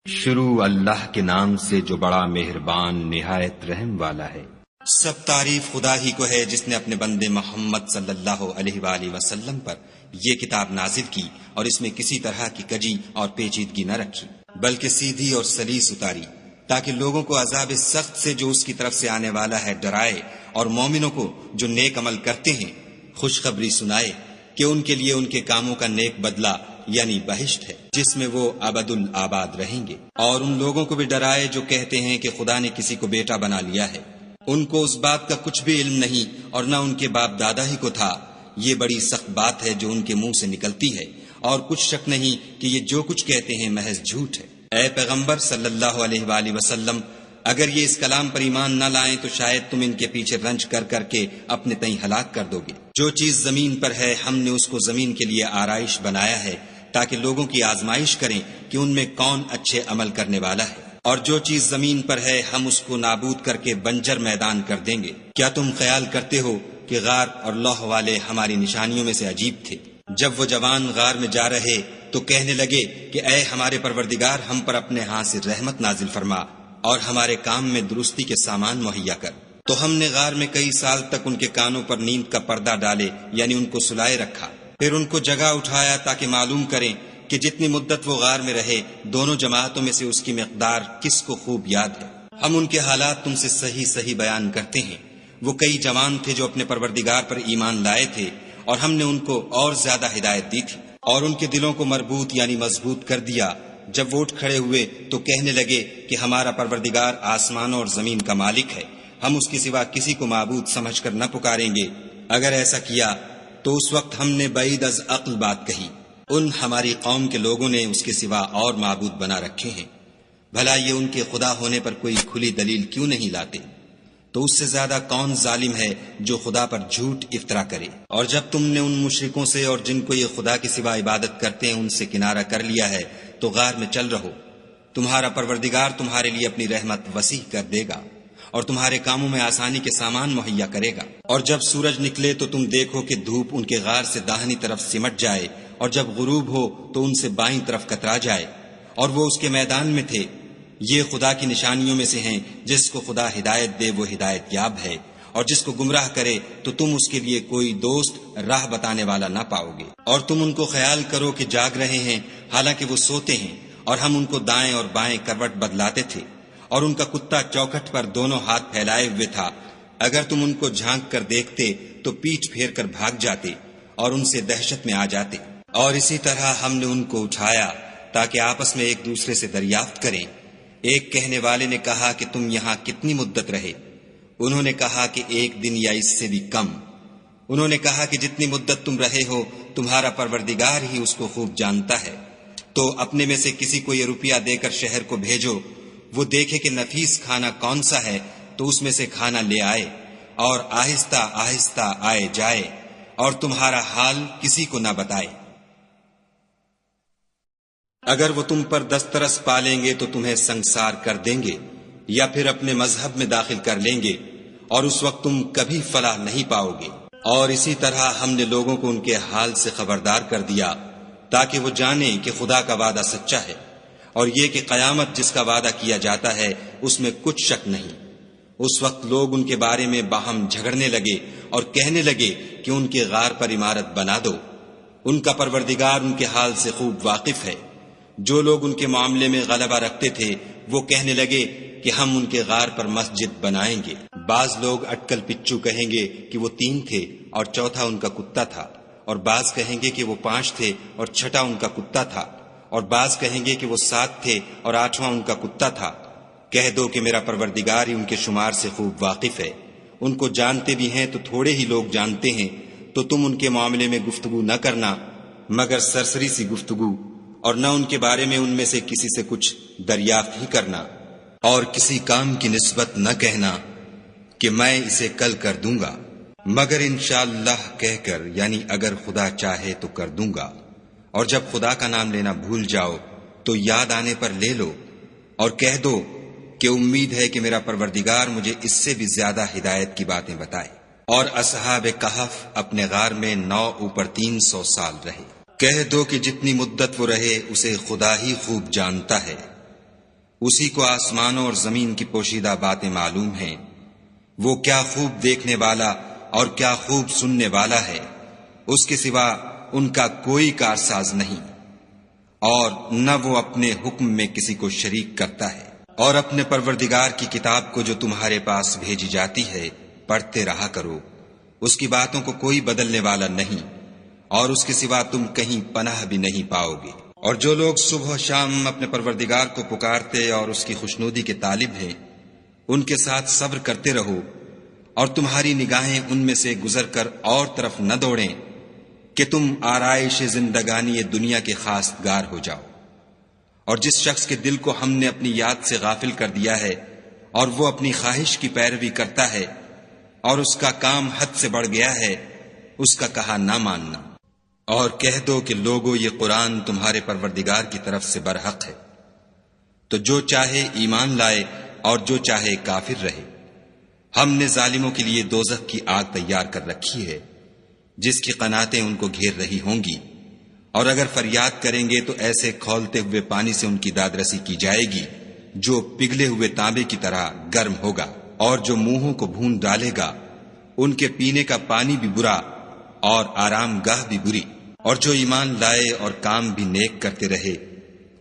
شروع اللہ کے نام سے جو بڑا مہربان نہایت رحم والا ہے۔ سب تعریف خدا ہی کو ہے جس نے اپنے بندے محمد صلی اللہ علیہ وآلہ وسلم پر یہ کتاب نازل کی اور اس میں کسی طرح کی کجی اور پیچیدگی نہ رکھی، بلکہ سیدھی اور سلیس اتاری، تاکہ لوگوں کو عذاب سخت سے جو اس کی طرف سے آنے والا ہے ڈرائے، اور مومنوں کو جو نیک عمل کرتے ہیں خوشخبری سنائے کہ ان کے لیے ان کے کاموں کا نیک بدلہ یعنی بہشت ہے جس میں وہ ابد الآباد رہیں گے، اور ان لوگوں کو بھی ڈرائے جو کہتے ہیں کہ خدا نے کسی کو بیٹا بنا لیا ہے، ان کو اس بات کا کچھ بھی علم نہیں اور نہ ان کے باپ دادا ہی کو تھا۔ یہ بڑی سخت بات ہے جو ان کے منہ سے نکلتی ہے، اور کچھ شک نہیں کہ یہ جو کچھ کہتے ہیں محض جھوٹ ہے۔ اے پیغمبر صلی اللہ علیہ وآلہ وسلم، اگر یہ اس کلام پر ایمان نہ لائیں تو شاید تم ان کے پیچھے رنج کر کر کے اپنے تئیں ہلاک کر دو گے۔ جو چیز زمین پر ہے ہم نے اس کو زمین کے لیے آرائش بنایا ہے تاکہ لوگوں کی آزمائش کریں کہ ان میں کون اچھے عمل کرنے والا ہے، اور جو چیز زمین پر ہے ہم اس کو نابود کر کے بنجر میدان کر دیں گے۔ کیا تم خیال کرتے ہو کہ غار اور لوح والے ہماری نشانیوں میں سے عجیب تھے؟ جب وہ جوان غار میں جا رہے تو کہنے لگے کہ اے ہمارے پروردگار، ہم پر اپنے ہاں سے رحمت نازل فرما اور ہمارے کام میں درستی کے سامان مہیا کر۔ تو ہم نے غار میں کئی سال تک ان کے کانوں پر نیند کا پردہ ڈالے یعنی ان کو سلائے رکھا، پھر ان کو جگہ اٹھایا تاکہ معلوم کریں کہ جتنی مدت وہ غار میں رہے دونوں جماعتوں میں سے اس کی مقدار کس کو خوب یاد ہے۔ ہم ان کے حالات تم سے صحیح صحیح بیان کرتے ہیں۔ وہ کئی جوان تھے جو اپنے پروردگار پر ایمان لائے تھے، اور ہم نے ان کو اور زیادہ ہدایت دی تھی، اور ان کے دلوں کو مربوط یعنی مضبوط کر دیا۔ جب وہ اٹھ کھڑے ہوئے تو کہنے لگے کہ ہمارا پروردگار آسمانوں اور زمین کا مالک ہے، ہم اس کے سوا کسی کو معبود سمجھ کر نہ پکاریں گے۔ اگر ایسا کیا تو اس وقت ہم نے بعید از عقل بات کہی، ان ہماری قوم کے لوگوں نے اس کے سوا اور معبود بنا رکھے ہیں۔ بھلا یہ ان کے خدا ہونے پر کوئی کھلی دلیل کیوں نہیں لاتے؟ تو اس سے زیادہ کون ظالم ہے جو خدا پر جھوٹ افطرا کرے؟ اور جب تم نے ان مشرکوں سے اور جن کو یہ خدا کے سوا عبادت کرتے ہیں ان سے کنارہ کر لیا ہے تو غار میں چل رہو، تمہارا پروردگار تمہارے لیے اپنی رحمت وسیع کر دے گا اور تمہارے کاموں میں آسانی کے سامان مہیا کرے گا۔ اور جب سورج نکلے تو تم دیکھو کہ دھوپ ان کے غار سے داہنی طرف سمٹ جائے، اور جب غروب ہو تو ان سے بائیں طرف کترا جائے، اور وہ اس کے میدان میں تھے۔ یہ خدا کی نشانیوں میں سے ہیں، جس کو خدا ہدایت دے وہ ہدایت یاب ہے، اور جس کو گمراہ کرے تو تم اس کے لیے کوئی دوست راہ بتانے والا نہ پاؤ گے۔ اور تم ان کو خیال کرو کہ جاگ رہے ہیں حالانکہ وہ سوتے ہیں، اور ہم ان کو دائیں اور بائیں کروٹ بدلاتے تھے، اور ان کا کتا چوکھٹ پر دونوں ہاتھ پھیلائے ہوئے تھا۔ اگر تم ان کو جھانک کر دیکھتے تو پیٹھ پھیر کر بھاگ جاتے اور ان سے دہشت میں آ جاتے۔ اور اسی طرح ہم نے ان کو اٹھایا تاکہ آپس میں ایک دوسرے سے دریافت کریں۔ ایک کہنے والے نے کہا کہ تم یہاں کتنی مدت رہے؟ انہوں نے کہا کہ ایک دن یا اس سے بھی کم۔ انہوں نے کہا کہ جتنی مدت تم رہے ہو تمہارا پروردگار ہی اس کو خوب جانتا ہے۔ تو اپنے میں سے کسی کو یہ روپیہ دے کر شہر کو بھیجو، وہ دیکھے کہ نفیس کھانا کون سا ہے تو اس میں سے کھانا لے آئے، اور آہستہ آہستہ آئے جائے، اور تمہارا حال کسی کو نہ بتائے۔ اگر وہ تم پر دسترس پالیں گے تو تمہیں سنگسار کر دیں گے، یا پھر اپنے مذہب میں داخل کر لیں گے، اور اس وقت تم کبھی فلاح نہیں پاؤ گے۔ اور اسی طرح ہم نے لوگوں کو ان کے حال سے خبردار کر دیا تاکہ وہ جانیں کہ خدا کا وعدہ سچا ہے، اور یہ کہ قیامت جس کا وعدہ کیا جاتا ہے اس میں کچھ شک نہیں۔ اس وقت لوگ ان کے بارے میں باہم جھگڑنے لگے اور کہنے لگے کہ ان کے غار پر عمارت بنا دو۔ ان کا پروردگار ان کے حال سے خوب واقف ہے۔ جو لوگ ان کے معاملے میں غلبہ رکھتے تھے وہ کہنے لگے کہ ہم ان کے غار پر مسجد بنائیں گے۔ بعض لوگ اٹکل پچو کہیں گے کہ وہ 3 تھے اور چوتھا ان کا کتا تھا، اور بعض کہیں گے کہ وہ 5 تھے اور چھٹا ان کا کتا تھا، اور بعض کہیں گے کہ وہ 7 تھے اور 8واں ان کا کتا تھا۔ کہہ دو کہ میرا پروردگار ہی ان کے شمار سے خوب واقف ہے۔ ان کو جانتے بھی ہیں تو تھوڑے ہی لوگ جانتے ہیں، تو تم ان کے معاملے میں گفتگو نہ کرنا مگر سرسری سی گفتگو، اور نہ ان کے بارے میں ان میں سے کسی سے کچھ دریافت ہی کرنا، اور کسی کام کی نسبت نہ کہنا کہ میں اسے کل کر دوں گا، مگر انشاءاللہ کہہ کر یعنی اگر خدا چاہے تو کر دوں گا۔ اور جب خدا کا نام لینا بھول جاؤ تو یاد آنے پر لے لو، اور کہہ دو کہ امید ہے کہ میرا پروردگار مجھے اس سے بھی زیادہ ہدایت کی باتیں بتائے۔ اور اصحاب کہف اپنے غار میں 9 اوپر 300 سال رہے۔ کہہ دو کہ جتنی مدت وہ رہے اسے خدا ہی خوب جانتا ہے۔ اسی کو آسمانوں اور زمین کی پوشیدہ باتیں معلوم ہیں، وہ کیا خوب دیکھنے والا اور کیا خوب سننے والا ہے، اس کے سوا ان کا کوئی کارساز نہیں، اور نہ وہ اپنے حکم میں کسی کو شریک کرتا ہے۔ اور اپنے پروردگار کی کتاب کو جو تمہارے پاس بھیجی جاتی ہے پڑھتے رہا کرو، اس کی باتوں کو کوئی بدلنے والا نہیں، اور اس کے سوا تم کہیں پناہ بھی نہیں پاؤ گے۔ اور جو لوگ صبح و شام اپنے پروردگار کو پکارتے اور اس کی خوشنودی کے طالب ہیں، ان کے ساتھ صبر کرتے رہو، اور تمہاری نگاہیں ان میں سے گزر کر اور طرف نہ دوڑیں کہ تم آرائش زندگانی دنیا کے خواستگار ہو جاؤ۔ اور جس شخص کے دل کو ہم نے اپنی یاد سے غافل کر دیا ہے اور وہ اپنی خواہش کی پیروی کرتا ہے اور اس کا کام حد سے بڑھ گیا ہے، اس کا کہا نہ ماننا، اور کہہ دو کہ لوگو یہ قرآن تمہارے پروردگار کی طرف سے برحق ہے، تو جو چاہے ایمان لائے اور جو چاہے کافر رہے۔ ہم نے ظالموں کے لیے دوزخ کی آگ تیار کر رکھی ہے جس کی قناتیں ان کو گھیر رہی ہوں گی، اور اگر فریاد کریں گے تو ایسے کھولتے ہوئے پانی سے ان کی داد رسی کی جائے گی جو پگھلے ہوئے تانبے کی طرح گرم ہوگا، اور جو منہوں کو بھون ڈالے گا ان کے پینے کا پانی بھی برا اور آرام گاہ بھی بری۔ اور جو ایمان لائے اور کام بھی نیک کرتے رہے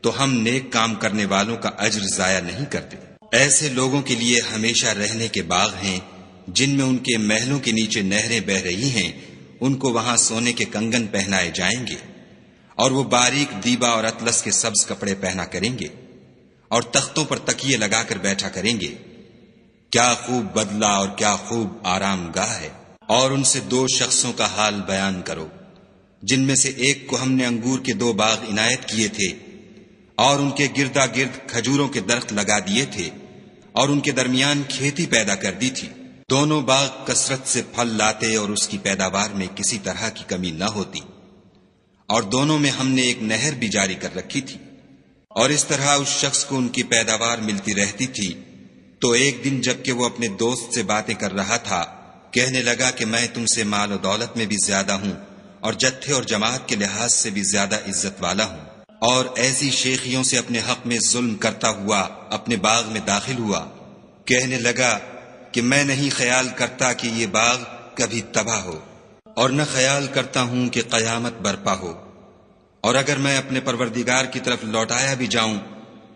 تو ہم نیک کام کرنے والوں کا اجر ضائع نہیں کرتے۔ ایسے لوگوں کے لیے ہمیشہ رہنے کے باغ ہیں جن میں ان کے محلوں کے نیچے نہریں بہ رہی ہیں، ان کو وہاں سونے کے کنگن پہنائے جائیں گے، اور وہ باریک دیبا اور اطلس کے سبز کپڑے پہنا کریں گے، اور تختوں پر تکیے لگا کر بیٹھا کریں گے۔ کیا خوب بدلہ اور کیا خوب آرام گاہ ہے۔ اور ان سے دو شخصوں کا حال بیان کرو جن میں سے ایک کو ہم نے انگور کے 2 باغ عنایت کیے تھے اور ان کے گردا گرد کھجوروں کے درخت لگا دیے تھے اور ان کے درمیان کھیتی پیدا کر دی تھی۔ دونوں باغ کثرت سے پھل لاتے اور اس کی پیداوار میں کسی طرح کی کمی نہ ہوتی، اور دونوں میں ہم نے ایک نہر بھی جاری کر رکھی تھی، اور اس طرح اس شخص کو ان کی پیداوار ملتی رہتی تھی۔ تو ایک دن جب کہ وہ اپنے دوست سے باتیں کر رہا تھا، کہنے لگا کہ میں تم سے مال و دولت میں بھی زیادہ ہوں اور جتھے اور جماعت کے لحاظ سے بھی زیادہ عزت والا ہوں، اور ایسی شیخیوں سے اپنے حق میں ظلم کرتا ہوا اپنے باغ میں داخل ہوا۔ کہنے لگا کہ میں نہیں خیال کرتا کہ یہ باغ کبھی تباہ ہو، اور نہ خیال کرتا ہوں کہ قیامت برپا ہو، اور اگر میں اپنے پروردگار کی طرف لوٹایا بھی جاؤں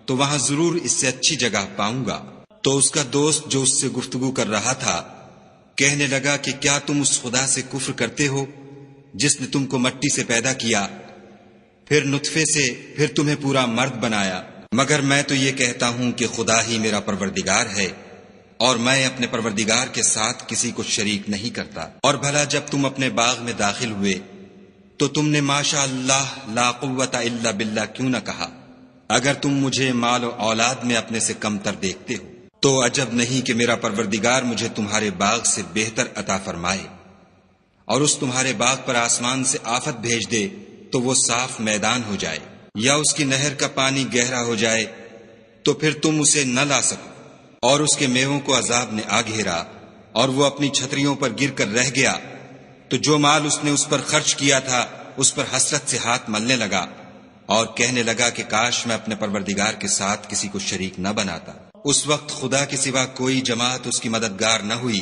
تو وہاں ضرور اس سے اچھی جگہ پاؤں گا۔ تو اس کا دوست جو اس سے گفتگو کر رہا تھا کہنے لگا کہ کیا تم اس خدا سے کفر کرتے ہو جس نے تم کو مٹی سے پیدا کیا، پھر نطفے سے، پھر تمہیں پورا مرد بنایا؟ مگر میں تو یہ کہتا ہوں کہ خدا ہی میرا پروردگار ہے، اور میں اپنے پروردگار کے ساتھ کسی کو شریک نہیں کرتا۔ اور بھلا جب تم اپنے باغ میں داخل ہوئے تو تم نے ماشاء اللہ لا قوت الا باللہ کیوں نہ کہا؟ اگر تم مجھے مال و اولاد میں اپنے سے کم تر دیکھتے ہو تو عجب نہیں کہ میرا پروردگار مجھے تمہارے باغ سے بہتر عطا فرمائے، اور اس تمہارے باغ پر آسمان سے آفت بھیج دے تو وہ صاف میدان ہو جائے، یا اس کی نہر کا پانی گہرا ہو جائے تو پھر تم اسے نہ لا سکو، اور اس کے میووں کو عذاب نے آ گھیرا اور وہ اپنی چھتریوں پر گر کر رہ گیا، تو جو مال اس نے اس پر خرچ کیا تھا اس پر حسرت سے ہاتھ ملنے لگا اور کہنے لگا کہ کاش میں اپنے پروردگار کے ساتھ کسی کو شریک نہ بناتا۔ اس وقت خدا کے سوا کوئی جماعت اس کی مددگار نہ ہوئی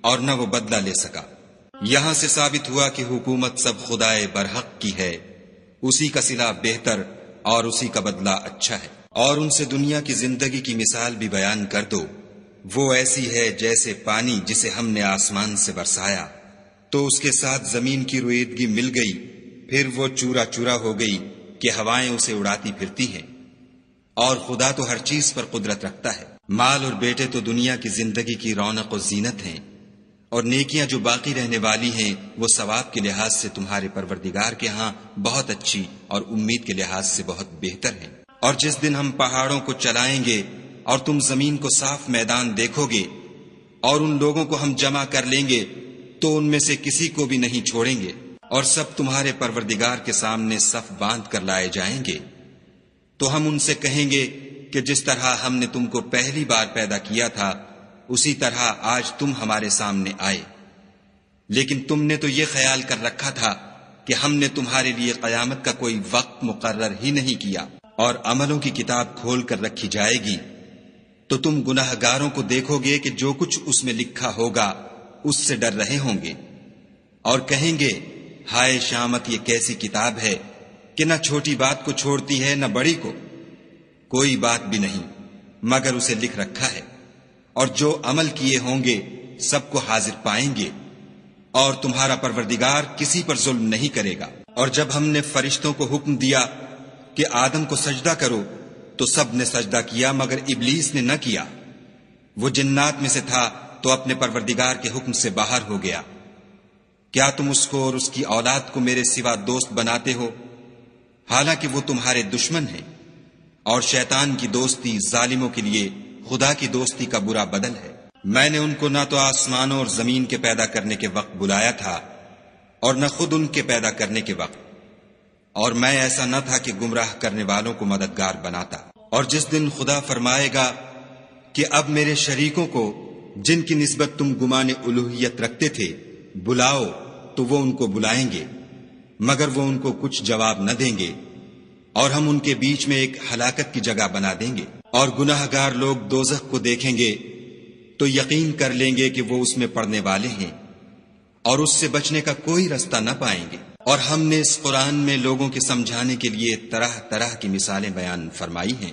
اور نہ وہ بدلہ لے سکا۔ یہاں سے ثابت ہوا کہ حکومت سب خدائے برحق کی ہے، اسی کا صلہ بہتر اور اسی کا بدلہ اچھا ہے۔ اور ان سے دنیا کی زندگی کی مثال بھی بیان کر دو، وہ ایسی ہے جیسے پانی جسے ہم نے آسمان سے برسایا تو اس کے ساتھ زمین کی رویدگی مل گئی، پھر وہ چورا چورا ہو گئی کہ ہوائیں اسے اڑاتی پھرتی ہیں، اور خدا تو ہر چیز پر قدرت رکھتا ہے۔ مال اور بیٹے تو دنیا کی زندگی کی رونق و زینت ہیں، اور نیکیاں جو باقی رہنے والی ہیں وہ ثواب کے لحاظ سے تمہارے پروردگار کے ہاں بہت اچھی اور امید کے لحاظ سے بہت بہتر ہیں۔ اور جس دن ہم پہاڑوں کو چلائیں گے اور تم زمین کو صاف میدان دیکھو گے اور ان لوگوں کو ہم جمع کر لیں گے تو ان میں سے کسی کو بھی نہیں چھوڑیں گے، اور سب تمہارے پروردگار کے سامنے صف باندھ کر لائے جائیں گے۔ تو ہم ان سے کہیں گے کہ جس طرح ہم نے تم کو پہلی بار پیدا کیا تھا اسی طرح آج تم ہمارے سامنے آئے، لیکن تم نے تو یہ خیال کر رکھا تھا کہ ہم نے تمہارے لیے قیامت کا کوئی وقت مقرر ہی نہیں کیا، اور عملوں کی کتاب کھول کر رکھی جائے گی تو تم گناہگاروں کو دیکھو گے کہ جو کچھ اس میں لکھا ہوگا اس سے ڈر رہے ہوں گے، اور کہیں گے ہائے شامت، یہ کیسی کتاب ہے کہ نہ چھوٹی بات کو چھوڑتی ہے نہ بڑی کو، کوئی بات بھی نہیں مگر اسے لکھ رکھا ہے، اور جو عمل کیے ہوں گے سب کو حاضر پائیں گے، اور تمہارا پروردگار کسی پر ظلم نہیں کرے گا۔ اور جب ہم نے فرشتوں کو حکم دیا کہ آدم کو سجدہ کرو تو سب نے سجدہ کیا مگر ابلیس نے نہ کیا، وہ جنات میں سے تھا تو اپنے پروردگار کے حکم سے باہر ہو گیا۔ کیا تم اس کو اور اس کی اولاد کو میرے سوا دوست بناتے ہو، حالانکہ وہ تمہارے دشمن ہیں، اور شیطان کی دوستی ظالموں کے لیے خدا کی دوستی کا برا بدل ہے۔ میں نے ان کو نہ تو آسمانوں اور زمین کے پیدا کرنے کے وقت بلایا تھا اور نہ خود ان کے پیدا کرنے کے وقت، اور میں ایسا نہ تھا کہ گمراہ کرنے والوں کو مددگار بناتا۔ اور جس دن خدا فرمائے گا کہ اب میرے شریکوں کو جن کی نسبت تم گمان الوہیت رکھتے تھے بلاؤ، تو وہ ان کو بلائیں گے مگر وہ ان کو کچھ جواب نہ دیں گے، اور ہم ان کے بیچ میں ایک ہلاکت کی جگہ بنا دیں گے۔ اور گناہ گار لوگ دوزخ کو دیکھیں گے تو یقین کر لیں گے کہ وہ اس میں پڑنے والے ہیں، اور اس سے بچنے کا کوئی رستہ نہ پائیں گے۔ اور ہم نے اس قرآن میں لوگوں کے سمجھانے کے لیے طرح طرح کی مثالیں بیان فرمائی ہیں،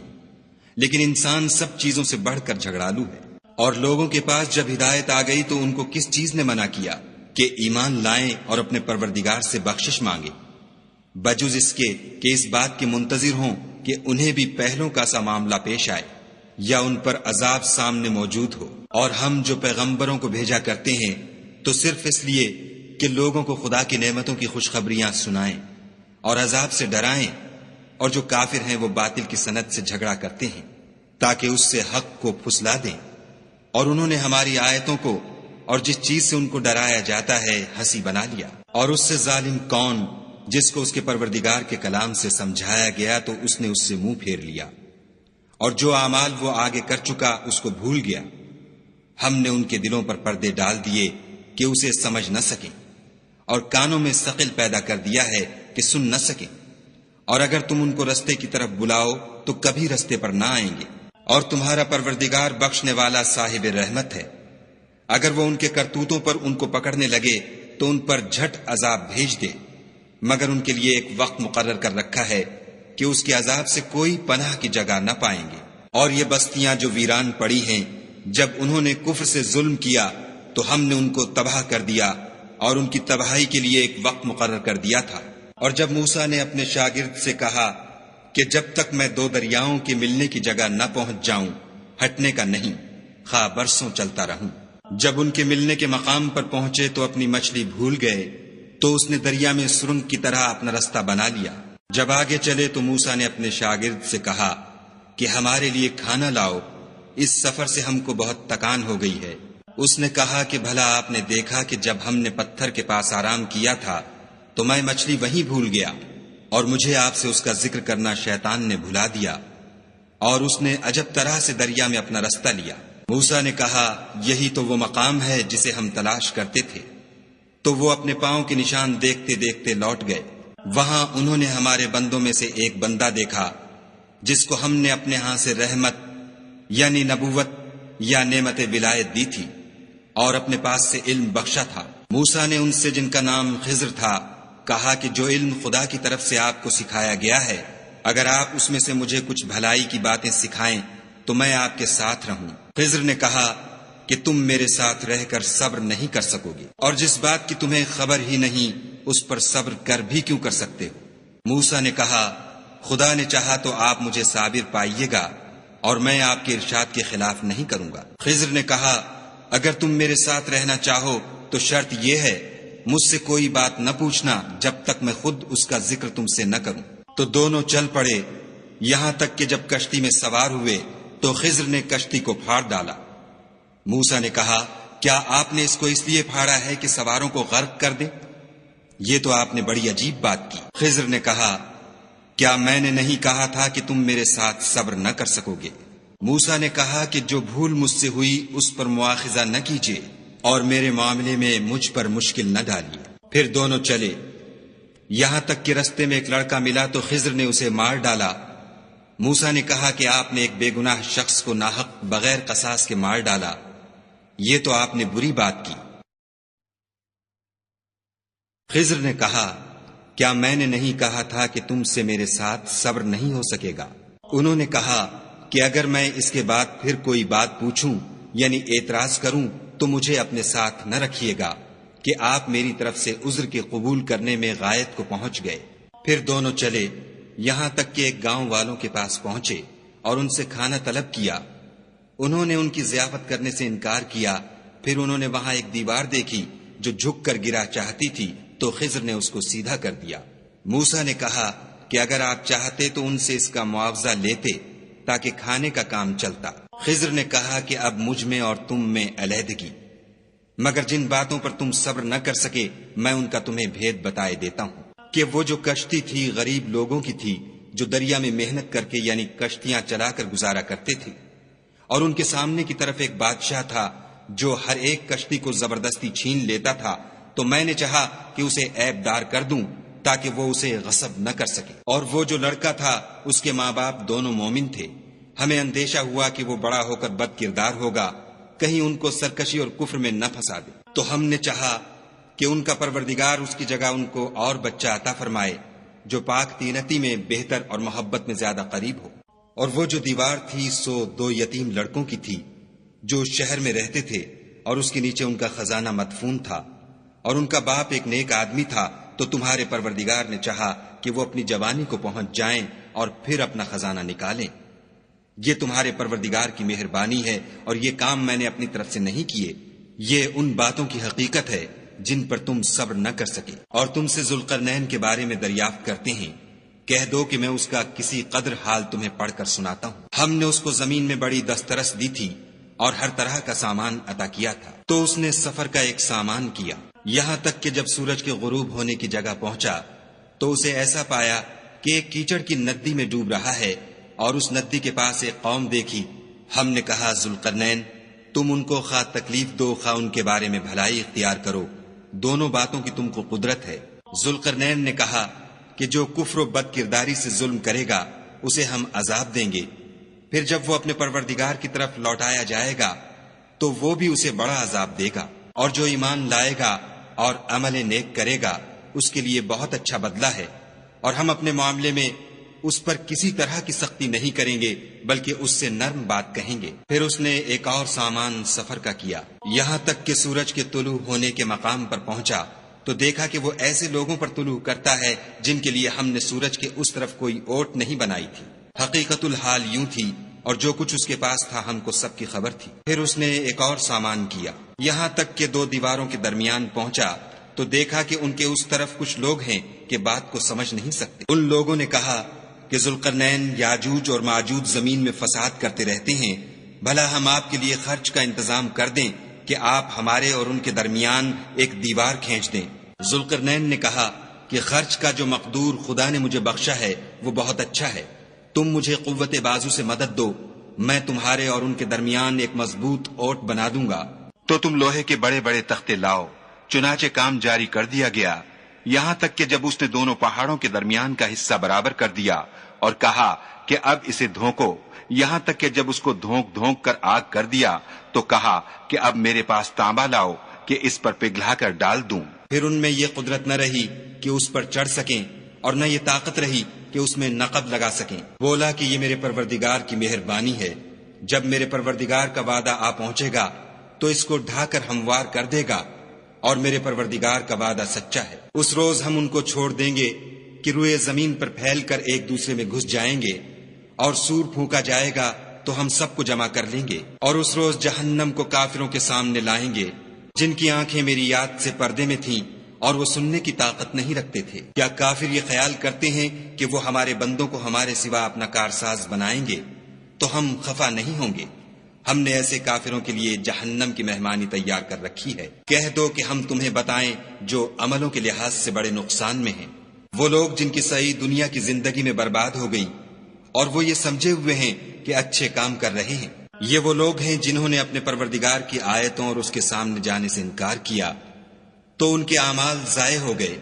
لیکن انسان سب چیزوں سے بڑھ کر جھگڑالو ہے۔ اور لوگوں کے پاس جب ہدایت آ گئی تو ان کو کس چیز نے منع کیا کہ ایمان لائیں اور اپنے پروردگار سے بخشش مانگیں، بجز اس کے کہ اس بات کے منتظر ہوں کہ انہیں بھی پہلوں کا سا معاملہ پیش آئے یا ان پر عذاب سامنے موجود ہو۔ اور ہم جو پیغمبروں کو بھیجا کرتے ہیں تو صرف اس لیے کہ لوگوں کو خدا کی نعمتوں کی خوشخبریاں سنائیں اور عذاب سے ڈرائیں، اور جو کافر ہیں وہ باطل کی سند سے جھگڑا کرتے ہیں تاکہ اس سے حق کو پھسلا دیں۔ اور انہوں نے ہماری آیتوں کو اور جس چیز سے ان کو ڈرایا جاتا ہے ہنسی بنا لیا۔ اور اس سے ظالم کون جس کو اس کے پروردگار کے کلام سے سمجھایا گیا تو اس نے اس سے منہ پھیر لیا، اور جو اعمال وہ آگے کر چکا اس کو بھول گیا۔ ہم نے ان کے دلوں پر پردے ڈال دیے کہ اسے سمجھ نہ سکیں، اور کانوں میں ثقل پیدا کر دیا ہے کہ سن نہ سکیں، اور اگر تم ان کو رستے کی طرف بلاؤ تو کبھی رستے پر نہ آئیں گے۔ اور تمہارا پروردگار بخشنے والا صاحب رحمت ہے، اگر وہ ان کے کرتوتوں پر ان کو پکڑنے لگے تو ان پر جھٹ عذاب بھیج دے، مگر ان کے لیے ایک وقت مقرر کر رکھا ہے کہ اس کے عذاب سے کوئی پناہ کی جگہ نہ پائیں گے۔ اور یہ بستیاں جو ویران پڑی ہیں، جب انہوں نے کفر سے ظلم کیا تو ہم نے ان کو تباہ کر دیا، اور ان کی تباہی کے لیے ایک وقت مقرر کر دیا تھا۔ اور جب موسیٰ نے اپنے شاگرد سے کہا کہ جب تک میں دو دریاؤں کے ملنے کی جگہ نہ پہنچ جاؤں ہٹنے کا نہیں، خواہ برسوں چلتا رہوں۔ جب ان کے ملنے کے مقام پر پہنچے تو اپنی مچھلی بھول گئے، تو اس نے دریا میں سرنگ کی طرح اپنا رستہ بنا لیا۔ جب آگے چلے تو موسیٰ نے اپنے شاگرد سے کہا کہ ہمارے لیے کھانا لاؤ، اس سفر سے ہم کو بہت تکان ہو گئی ہے۔ اس نے کہا کہ بھلا آپ نے دیکھا کہ جب ہم نے پتھر کے پاس آرام کیا تھا تو میں مچھلی وہیں بھول گیا، اور مجھے آپ سے اس کا ذکر کرنا شیطان نے بھلا دیا، اور اس نے عجب طرح سے دریا میں اپنا رستہ لیا۔ موسیٰ نے کہا یہی تو وہ مقام ہے جسے ہم تلاش کرتے تھے۔ تو وہ اپنے پاؤں کے نشان دیکھتے دیکھتے لوٹ گئے۔ وہاں انہوں نے ہمارے بندوں میں سے ایک بندہ دیکھا جس کو ہم نے اپنے ہاں سے رحمت یعنی نبوت یا نعمت ولایت دی تھی، اور اپنے پاس سے علم بخشا تھا۔ موسیٰ نے ان سے جن کا نام خضر تھا کہا کہ جو علم خدا کی طرف سے آپ کو سکھایا گیا ہے، اگر آپ اس میں سے مجھے کچھ بھلائی کی باتیں سکھائیں تو میں آپ کے ساتھ رہوں۔ خضر نے کہا کہ تم میرے ساتھ رہ کر صبر نہیں کر سکو گے، اور جس بات کی تمہیں خبر ہی نہیں اس پر صبر کر بھی کیوں کر سکتے ہو؟ موسیٰ نے کہا خدا نے چاہا تو آپ مجھے صابر پائیے گا، اور میں آپ کے ارشاد کے خلاف نہیں کروں گا۔ خضر نے کہا اگر تم میرے ساتھ رہنا چاہو تو شرط یہ ہے مجھ سے کوئی بات نہ پوچھنا جب تک میں خود اس کا ذکر تم سے نہ کروں۔ تو دونوں چل پڑے، یہاں تک کہ جب کشتی میں سوار ہوئے تو خضر نے کشتی کو پھاڑ ڈالا۔ موسیٰ نے کہا کیا آپ نے اس کو اس لیے پھاڑا ہے کہ سواروں کو غرق کر دے؟ یہ تو آپ نے بڑی عجیب بات کی۔ خضر نے کہا کیا میں نے نہیں کہا تھا کہ تم میرے ساتھ صبر نہ کر سکو گے؟ موسیٰ نے کہا کہ جو بھول مجھ سے ہوئی اس پر مواخذہ نہ کیجیے، اور میرے معاملے میں مجھ پر مشکل نہ ڈالیے۔ پھر دونوں چلے، یہاں تک کہ رستے میں ایک لڑکا ملا تو خضر نے اسے مار ڈالا، موسیٰ نے کہا کہ آپ نے ایک بے گناہ شخص کو ناحق بغیر قصاص کے مار ڈالا، یہ تو آپ نے بری بات کی۔ خضر نے کہا کیا میں نے نہیں کہا تھا کہ تم سے میرے ساتھ صبر نہیں ہو سکے گا؟ انہوں نے کہا کہ اگر میں اس کے بعد پھر کوئی بات پوچھوں یعنی اعتراض کروں تو مجھے اپنے ساتھ نہ رکھیے گا کہ آپ میری طرف سے عذر کے قبول کرنے میں غایت کو پہنچ گئے۔ پھر دونوں چلے یہاں تک کہ ایک گاؤں والوں کے پاس پہنچے اور ان سے کھانا طلب کیا۔ انہوں نے ان کی ضیافت کرنے سے انکار کیا۔ پھر انہوں نے وہاں ایک دیوار دیکھی جو جھک کر گرا چاہتی تھی تو خضر نے اس کو سیدھا کر دیا۔ موسیٰ نے کہا کہ اگر آپ چاہتے تو ان سے اس کا معاوضہ لیتے تاکہ کھانے کا کام چلتا۔ خضر نے کہا کہ اب مجھ میں اور تم میں علیحدگی، مگر جن باتوں پر تم صبر نہ کر سکے میں ان کا تمہیں بھید بتائے دیتا ہوں کہ وہ جو کشتی تھی غریب لوگوں کی تھی جو دریا میں محنت کر کے یعنی کشتیاں چلا کر گزارا کرتے تھے، اور ان کے سامنے کی طرف ایک بادشاہ تھا جو ہر ایک کشتی کو زبردستی چھین لیتا تھا، تو میں نے چاہا کہ اسے عیب دار کر دوں تاکہ وہ اسے غصب نہ کر سکے۔ اور وہ جو لڑکا تھا اس کے ماں باپ دونوں مومن تھے، ہمیں اندیشہ ہوا کہ وہ بڑا ہو کر بد کردار ہوگا، کہیں ان کو سرکشی اور کفر میں نہ پھنسا دے، تو ہم نے چاہا کہ ان کا پروردگار اس کی جگہ ان کو اور بچہ عطا فرمائے جو پاک تینتی میں بہتر اور محبت میں زیادہ قریب ہو۔ اور وہ جو دیوار تھی سو 2 یتیم لڑکوں کی تھی جو شہر میں رہتے تھے، اور اس کے نیچے ان کا خزانہ مدفون تھا، اور ان کا باپ ایک نیک آدمی تھا، تو تمہارے پروردگار نے چاہا کہ وہ اپنی جوانی کو پہنچ جائیں اور پھر اپنا خزانہ نکالیں۔ یہ تمہارے پروردگار کی مہربانی ہے اور یہ کام میں نے اپنی طرف سے نہیں کیے، یہ ان باتوں کی حقیقت ہے جن پر تم صبر نہ کر سکے۔ اور تم سے ذوالقرنین کے بارے میں دریافت کرتے ہیں، کہہ دو کہ میں اس کا کسی قدر حال تمہیں پڑھ کر سناتا ہوں۔ ہم نے اس کو زمین میں بڑی دسترس دی تھی اور ہر طرح کا سامان عطا کیا تھا، تو اس نے سفر کا ایک سامان کیا، یہاں تک کہ جب سورج کے غروب ہونے کی جگہ پہنچا تو اسے ایسا پایا کہ ایک کیچڑ کی ندی میں ڈوب رہا ہے، اور اس ندی کے پاس ایک قوم دیکھی۔ ہم نے کہا ذوالقرنین تم ان کو خواہ تکلیف دو خواہ ان کے بارے میں بھلائی اختیار کرو، دونوں باتوں کی تم کو قدرت ہے۔ ذوالقرنین نے کہا کہ جو کفر و بد کرداری سے ظلم کرے گا اسے ہم عذاب دیں گے، پھر جب وہ اپنے پروردگار کی طرف لوٹایا جائے گا تو وہ بھی اسے بڑا عذاب دے گا، اور جو ایمان لائے گا اور عمل نیک کرے گا اس کے لیے بہت اچھا بدلہ ہے، اور ہم اپنے معاملے میں اس پر کسی طرح کی سختی نہیں کریں گے بلکہ اس سے نرم بات کہیں گے۔ پھر اس نے ایک اور سامان سفر کا کیا، یہاں تک کہ سورج کے طلوع ہونے کے مقام پر پہنچا تو دیکھا کہ وہ ایسے لوگوں پر طلوع کرتا ہے جن کے لیے ہم نے سورج کے اس طرف کوئی اوٹ نہیں بنائی تھی۔ حقیقت الحال یوں تھی اور جو کچھ اس کے پاس تھا ہم کو سب کی خبر تھی۔ پھر اس نے ایک اور سامان کیا، یہاں تک کہ 2 دیواروں کے درمیان پہنچا تو دیکھا کہ ان کے اس طرف کچھ لوگ ہیں کہ بات کو سمجھ نہیں سکتے۔ ان لوگوں نے کہا کہ ذوالقرنین یاجوج اور ماجوج زمین میں فساد کرتے رہتے ہیں، بھلا ہم آپ کے لیے خرچ کا انتظام کر دیں کہ آپ ہمارے اور ان کے درمیان ایک دیوار کھینچ دیں۔ ذوالقرنین نے کہا کہ خرچ کا جو مقدور خدا نے مجھے بخشا ہے وہ بہت اچھا ہے، تم مجھے قوت بازو سے مدد دو، میں تمہارے اور ان کے درمیان ایک مضبوط اوٹ بنا دوں گا۔ تو تم لوہے کے بڑے بڑے تختے لاؤ۔ چنانچہ کام جاری کر دیا گیا، یہاں تک کہ جب اس نے دونوں پہاڑوں کے درمیان کا حصہ برابر کر دیا اور کہا کہ اب اسے دھونکو، یہاں تک کہ جب اس کو دھونک دھونک کر آگ کر دیا تو کہا کہ اب میرے پاس تانبا لاؤ کہ اس پر پگھلا کر ڈال دوں۔ پھر ان میں یہ قدرت نہ رہی کہ اس پر چڑھ سکیں اور نہ یہ طاقت رہی کہ اس میں نقب لگا سکیں۔ بولا کہ یہ میرے پروردگار کی مہربانی ہے، جب میرے پروردگار کا وعدہ آ پہنچے گا تو اس کو ڈھا کر ہموار کر دے گا، اور میرے پروردگار کا وعدہ سچا ہے۔ اس روز ہم ان کو چھوڑ دیں گے کہ روئے زمین پر پھیل کر ایک دوسرے میں گھس جائیں گے، اور سور پھونکا جائے گا تو ہم سب کو جمع کر لیں گے، اور اس روز جہنم کو کافروں کے سامنے لائیں گے جن کی آنکھیں میری یاد سے پردے میں تھیں اور وہ سننے کی طاقت نہیں رکھتے تھے۔ کیا کافر یہ خیال کرتے ہیں کہ وہ ہمارے بندوں کو ہمارے سوا اپنا کارساز بنائیں گے؟ تو ہم خفا نہیں ہوں گے، ہم نے ایسے کافروں کے لیے جہنم کی مہمانی تیار کر رکھی ہے۔ کہہ دو کہ ہم تمہیں بتائیں جو عملوں کے لحاظ سے بڑے نقصان میں ہیں، وہ لوگ جن کی صحیح دنیا کی زندگی میں برباد ہو گئی اور وہ یہ سمجھے ہوئے ہیں کہ اچھے کام کر رہے ہیں۔ یہ وہ لوگ ہیں جنہوں نے اپنے پروردگار کی آیتوں اور اس کے سامنے جانے سے انکار کیا تو ان کے اعمال ضائع ہو گئے،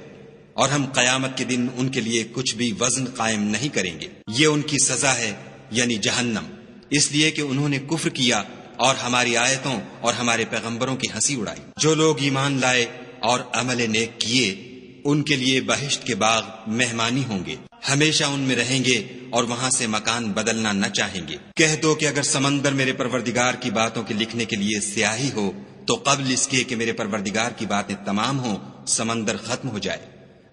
اور ہم قیامت کے دن ان کے لیے کچھ بھی وزن قائم نہیں کریں گے۔ یہ ان کی سزا ہے یعنی جہنم، اس لیے کہ انہوں نے کفر کیا اور ہماری آیتوں اور ہمارے پیغمبروں کی ہنسی اڑائی۔ جو لوگ ایمان لائے اور عمل نیک کیے ان کے لیے بہشت کے باغ مہمانی ہوں گے، ہمیشہ ان میں رہیں گے اور وہاں سے مکان بدلنا نہ چاہیں گے۔ کہہ دو کہ اگر سمندر میرے پروردگار کی باتوں کے لکھنے کے لیے سیاہی ہو تو قبل اس کے کہ میرے پروردگار کی باتیں تمام ہوں سمندر ختم ہو جائے،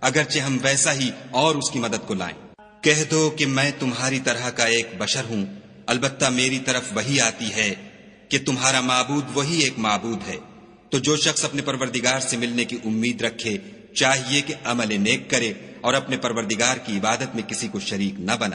اگرچہ ہم ویسا ہی اور اس کی مدد کو لائیں۔ کہہ دو کہ میں تمہاری طرح کا ایک بشر ہوں، البتہ میری طرف وہی آتی ہے کہ تمہارا معبود وہی ایک معبود ہے۔ تو جو شخص اپنے پروردگار سے ملنے کی امید رکھے چاہیے کہ عمل نیک کرے اور اپنے پروردگار کی عبادت میں کسی کو شریک نہ بنائے۔